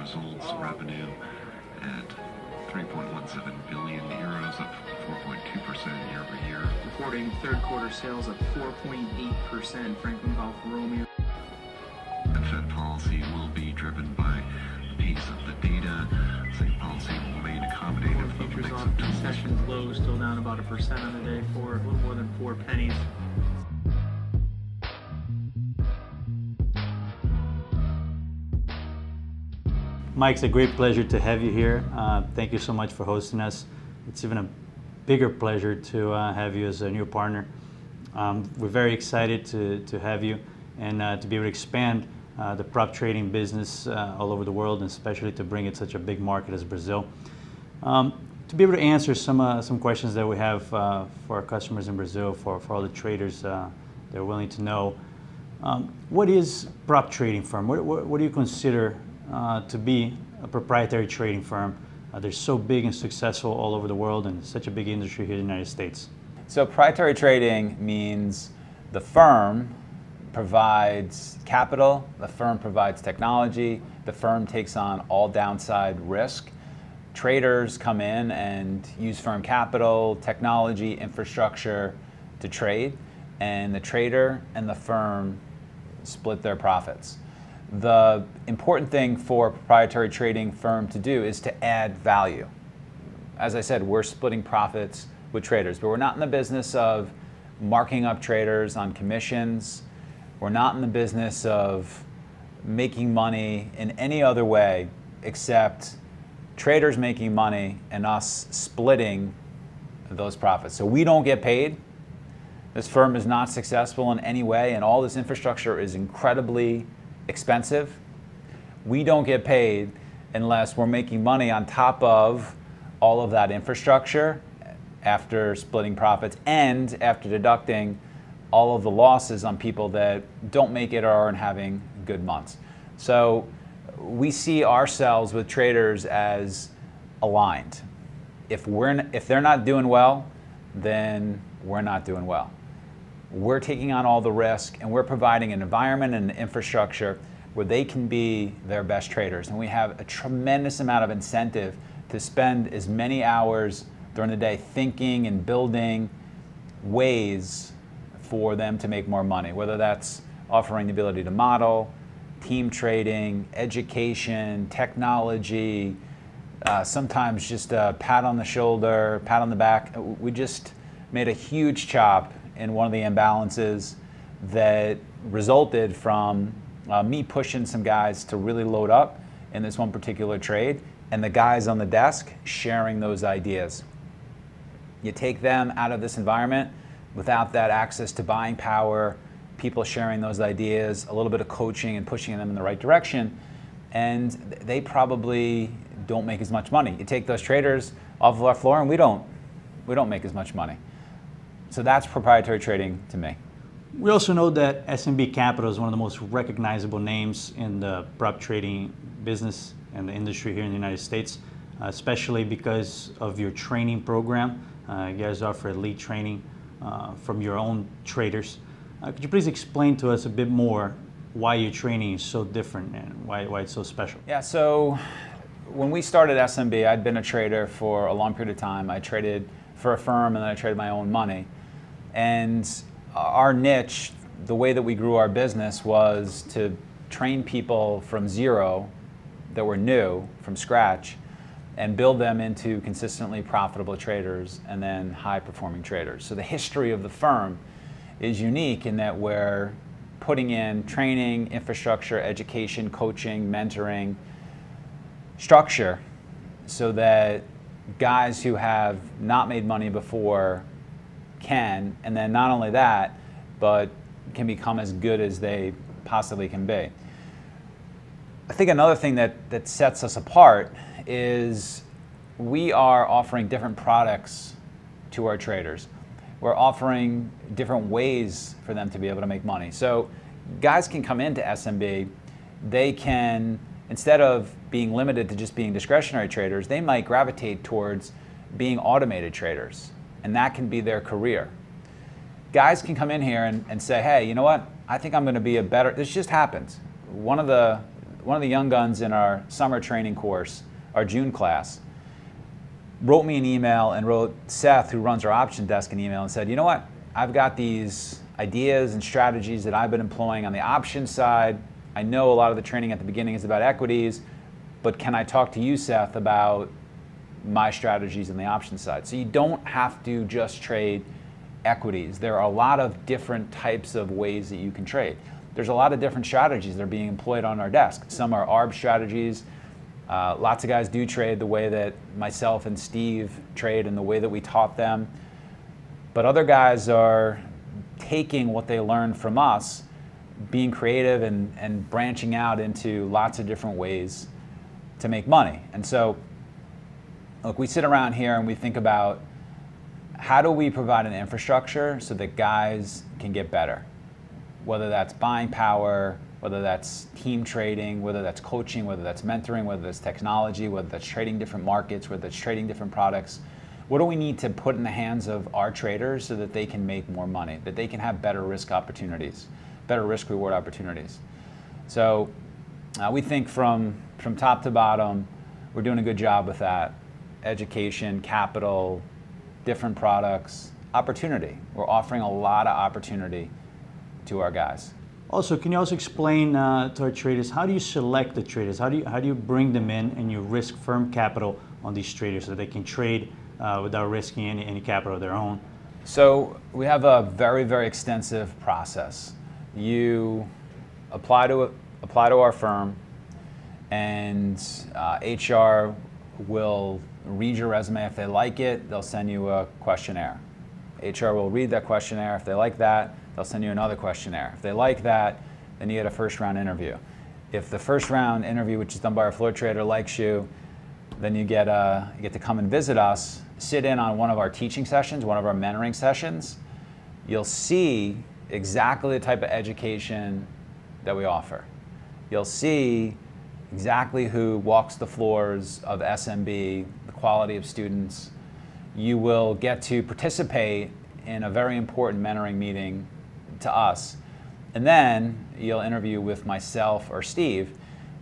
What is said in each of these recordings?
results. Revenue at 3.17 billion euros, up 4.2% year over year. Reporting third quarter sales up 4.8%. Franklin Golf Romeo. The Fed policy will be driven by the pace of the data. Same policy will remain accommodative. Futures on sessions low, still down about 1% on the day for a little more than 4 pennies. Mike, it's a great pleasure to have you here. Thank you so much for hosting us. It's even a bigger pleasure to have you as a new partner. We're very excited to have you and to be able to expand the prop trading business all over the world, and especially to bring it such a big market as Brazil. To be able to answer some questions that we have for our customers in Brazil, for all the traders that are willing to know. What is prop trading firm? What do you consider to be a proprietary trading firm? They're so big and successful all over the world, and such a big industry here in the United States. So proprietary trading means the firm provides capital, the firm provides technology, the firm takes on all downside risk. Traders come in and use firm capital, technology, infrastructure to trade, and the trader and the firm split their profits. The important thing for a proprietary trading firm to do is to add value. As I said, we're splitting profits with traders, but we're not in the business of marking up traders on commissions. We're not in the business of making money in any other way except traders making money and us splitting those profits. So we don't get paid. This firm is not successful in any way, and all this infrastructure is incredibly expensive. We don't get paid unless we're making money on top of all of that infrastructure after splitting profits and after deducting all of the losses on people that don't make it or aren't having good months. So we see ourselves with traders as aligned. If they're not doing well, then we're not doing well. We're taking on all the risk, and we're providing an environment and an infrastructure where they can be their best traders. And we have a tremendous amount of incentive to spend as many hours during the day thinking and building ways for them to make more money, whether that's offering the ability to model, team trading, education, technology, sometimes just a pat on the shoulder, pat on the back. We just made a huge chop in one of the imbalances that resulted from me pushing some guys to really load up in this one particular trade, and the guys on the desk sharing those ideas. You take them out of this environment without that access to buying power, people sharing those ideas, a little bit of coaching and pushing them in the right direction, and they probably don't make as much money. You take those traders off of our floor and we don't make as much money. So that's proprietary trading to me. We also know that SMB Capital is one of the most recognizable names in the prop trading business and the industry here in the United States, especially because of your training program. You guys offer elite training from your own traders. Could you please explain to us a bit more why your training is so different and why it's so special? Yeah, so when we started SMB, I'd been a trader for a long period of time. I traded for a firm and then I traded my own money. And our niche, the way that we grew our business, was to train people from zero that were new, from scratch, and build them into consistently profitable traders and then high-performing traders. So the history of the firm is unique in that we're putting in training, infrastructure, education, coaching, mentoring, structure, so that guys who have not made money before can, and then not only that, but can become as good as they possibly can be. I think another thing that sets us apart is we are offering different products to our traders. We're offering different ways for them to be able to make money. So guys can come into SMB, they can, instead of being limited to just being discretionary traders, they might gravitate towards being automated traders, and that can be their career. Guys can come in here and say, hey, you know what, I think I'm going to be a better, this just happens. One of the one of the young guns in our summer training course, our June class, wrote me an email and wrote Seth, who runs our option desk, an email and said, you know what, I've got these ideas and strategies that I've been employing on the option side. I know a lot of the training at the beginning is about equities, but can I talk to you, Seth, about my strategies on the option side? So you don't have to just trade equities. There are a lot of different types of ways that you can trade. There's a lot of different strategies that are being employed on our desk. Some are ARB strategies. Lots of guys do trade the way that myself and Steve trade and the way that we taught them. But other guys are taking what they learned from us, being creative and branching out into lots of different ways to make money. And so, look, we sit around here and we think about how do we provide an infrastructure so that guys can get better? Whether that's buying power, whether that's team trading, whether that's coaching, whether that's mentoring, whether that's technology, whether that's trading different markets, whether that's trading different products. What do we need to put in the hands of our traders so that they can make more money, that they can have better risk opportunities, better risk reward opportunities? So we think from top to bottom, we're doing a good job with that. Education, capital, different products, opportunity. We're offering a lot of opportunity to our guys. Also, can you also explain to our traders, how do you select the traders? How do you bring them in and you risk firm capital on these traders so they can trade without risking any capital of their own? So we have a very, very extensive process. You apply to our firm, and HR will read your resume. If they like it, they'll send you a questionnaire. HR will read that questionnaire. If they like that, they'll send you another questionnaire. If they like that, then you get a first round interview. If the first round interview, which is done by our floor trader, likes you, then you get to come and visit us, sit in on one of our teaching sessions, one of our mentoring sessions. You'll see exactly the type of education that we offer. You'll see exactly who walks the floors of SMB, the quality of students. You will get to participate in a very important mentoring meeting to us. And then you'll interview with myself or Steve.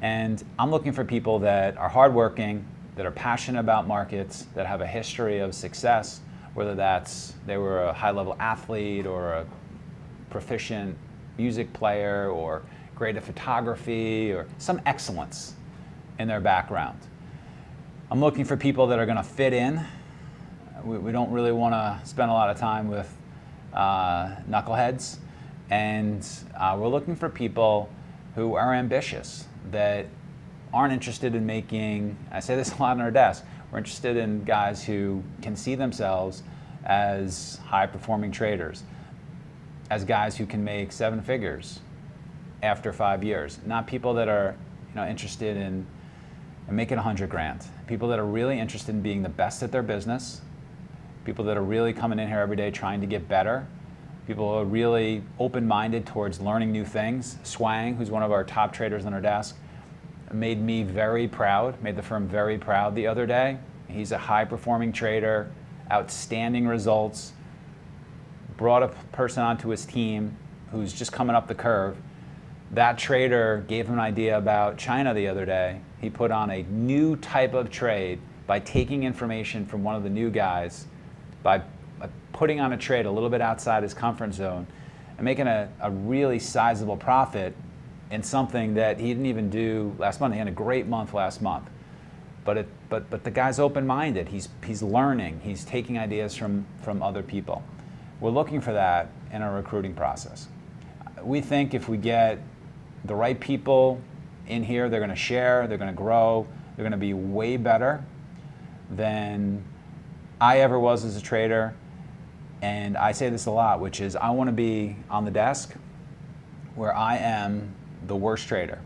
And I'm looking for people that are hardworking, that are passionate about markets, that have a history of success, whether that's they were a high-level athlete or a proficient music player or great at photography or some excellence in their background. I'm looking for people that are going to fit in. We don't really want to spend a lot of time with knuckleheads. And we're looking for people who are ambitious, that aren't interested in making, I say this a lot on our desk, we're interested in guys who can see themselves as high-performing traders, as guys who can make 7 figures after 5 years, not people that are interested in making 100 grand, people that are really interested in being the best at their business, people that are really coming in here every day trying to get better, people who are really open-minded towards learning new things. Swang, who's one of our top traders on our desk, made me very proud, made the firm very proud the other day. He's a high-performing trader, outstanding results, brought a person onto his team who's just coming up the curve. That trader gave him an idea about China the other day. He put on a new type of trade by taking information from one of the new guys, by putting on a trade a little bit outside his comfort zone and making a really sizable profit in something that he didn't even do last month. He had a great month last month. But the guy's open-minded. He's learning. He's taking ideas from other people. We're looking for that in our recruiting process. We think if we get the right people in here, they're going to share, they're going to grow, they're going to be way better than I ever was as a trader. And I say this a lot, which is I want to be on the desk where I am the worst trader.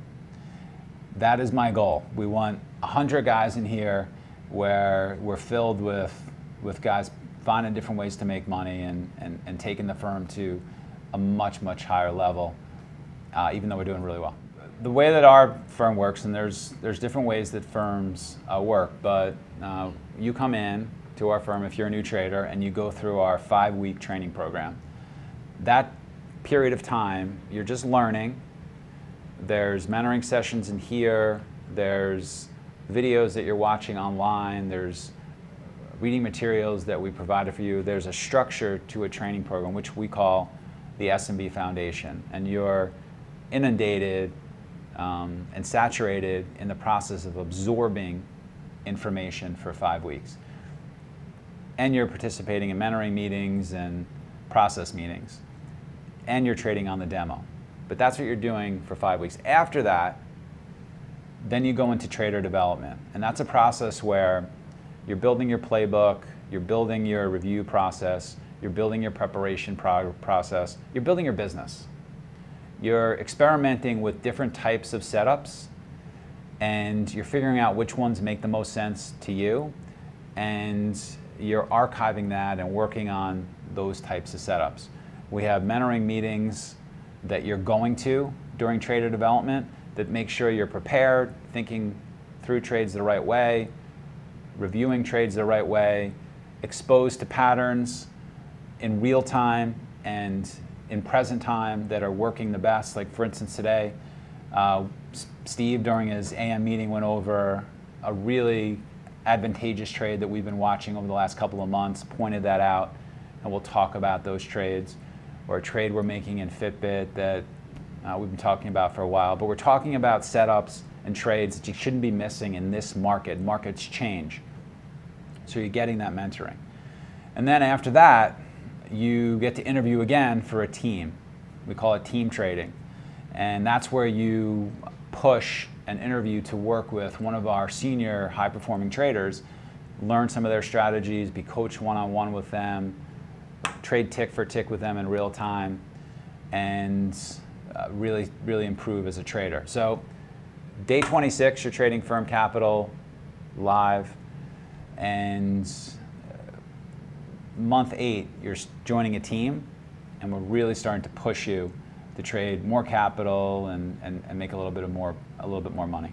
That is my goal. We want 100 guys in here where we're filled with guys finding different ways to make money and taking the firm to a much, much higher level, even though we're doing really well. The way that our firm works, and there's different ways that firms work, but you come in to our firm if you're a new trader and you go through our 5-week training program. That period of time, you're just learning. There's mentoring sessions in here, there's videos that you're watching online, there's reading materials that we provided for you. There's a structure to a training program, which we call the SMB Foundation, and you're inundated and saturated in the process of absorbing information for 5 weeks. And you're participating in mentoring meetings and process meetings, and you're trading on the demo. But that's what you're doing for 5 weeks. After that, then you go into trader development, and that's a process where you're building your playbook, you're building your review process, you're building your preparation process, you're building your business. You're experimenting with different types of setups, and you're figuring out which ones make the most sense to you, and you're archiving that and working on those types of setups. We have mentoring meetings that you're going to during trader development that make sure you're prepared, thinking through trades the right way, reviewing trades the right way, exposed to patterns in real time and in present time that are working the best. Like for instance today, Steve during his AM meeting went over a really advantageous trade that we've been watching over the last couple of months, pointed that out, and we'll talk about those trades. Or a trade we're making in Fitbit that we've been talking about for a while. But we're talking about setups and trades that you shouldn't be missing in this market. Markets change. So you're getting that mentoring. And then after that, you get to interview again for a team. We call it team trading. And that's where you push an interview to work with one of our senior high-performing traders, learn some of their strategies, be coached one-on-one with them, trade tick for tick with them in real time, and really improve as a trader. So day 26, you're trading Firm Capital live, and month 8, you're joining a team, and we're really starting to push you to trade more capital and make a little bit more money.